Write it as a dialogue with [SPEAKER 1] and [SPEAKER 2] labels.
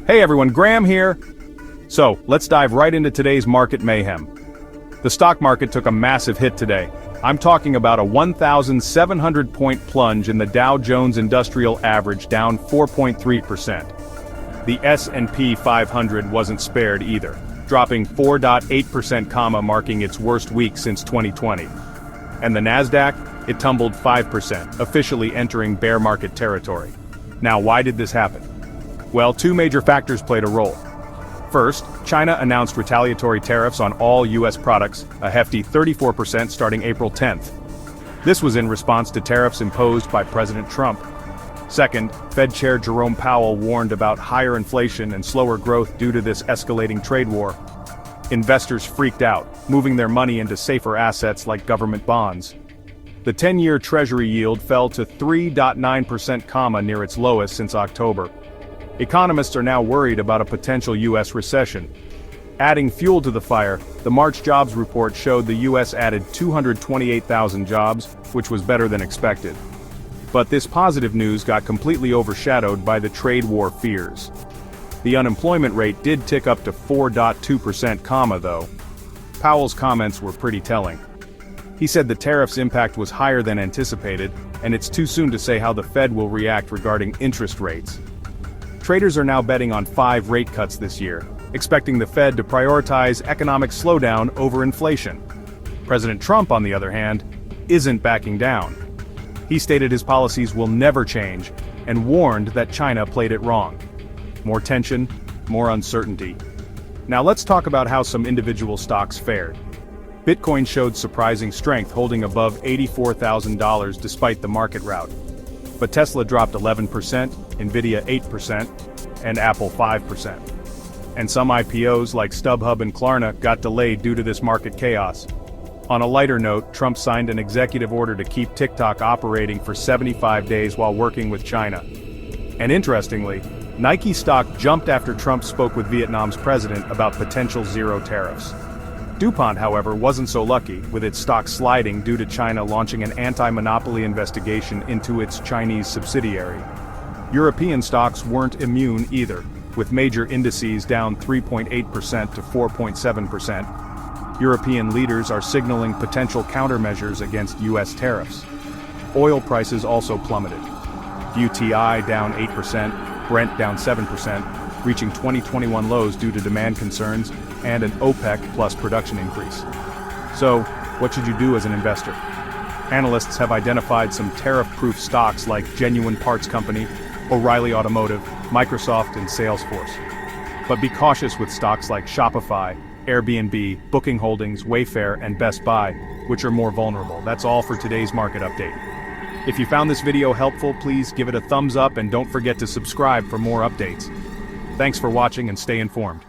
[SPEAKER 1] Hey everyone, Graham here. So, let's dive right into today's market mayhem. The stock market took a massive hit today. I'm talking about a 1,700-point plunge in the Dow Jones Industrial Average, down 4.3%. The S&P 500 wasn't spared either, dropping 4.8%, marking its worst week since 2020. And the Nasdaq, it tumbled 5%, officially entering bear market territory. Now, why did this happen? Well, two major factors played a role. First, China announced retaliatory tariffs on all U.S. products, a hefty 34% starting April 10th. This was in response to tariffs imposed by President Trump. Second, Fed Chair Jerome Powell warned about higher inflation and slower growth due to this escalating trade war. Investors freaked out, moving their money into safer assets like government bonds. The 10-year Treasury yield fell to 3.9%, near its lowest since October. Economists are now worried about a potential U.S. recession. Adding fuel to the fire, the March jobs report showed the U.S. added 228,000 jobs, which was better than expected. But this positive news got completely overshadowed by the trade war fears. The unemployment rate did tick up to 4.2%, though. Powell's comments were pretty telling. He said the tariffs' impact was higher than anticipated, and it's too soon to say how the Fed will react regarding interest rates. Traders are now betting on 5 rate cuts this year, expecting the Fed to prioritize economic slowdown over inflation. President Trump, on the other hand, isn't backing down. He stated his policies will never change, and warned that China played it wrong. More tension, more uncertainty. Now let's talk about how some individual stocks fared. Bitcoin showed surprising strength, holding above $84,000 despite the market rout. But Tesla dropped 11%, Nvidia 8%, and Apple 5%. And some IPOs like StubHub and Klarna got delayed due to this market chaos. On a lighter note, Trump signed an executive order to keep TikTok operating for 75 days while working with China. And interestingly, Nike stock jumped after Trump spoke with Vietnam's president about potential zero tariffs. DuPont, however, wasn't so lucky, with its stock sliding due to China launching an anti-monopoly investigation into its Chinese subsidiary. European stocks weren't immune either, with major indices down 3.8% to 4.7%. European leaders are signaling potential countermeasures against U.S. tariffs. Oil prices also plummeted. WTI down 8%, Brent down 7%, reaching 2021 lows due to demand concerns and an OPEC plus production increase. So, what should you do as an investor? Analysts have identified some tariff-proof stocks like Genuine Parts Company, O'Reilly Automotive, Microsoft, and Salesforce. But be cautious with stocks like Shopify, Airbnb, Booking Holdings, Wayfair, and Best Buy, which are more vulnerable. That's all for today's market update. If you found this video helpful, please give it a thumbs up and don't forget to subscribe for more updates. Thanks for watching and stay informed.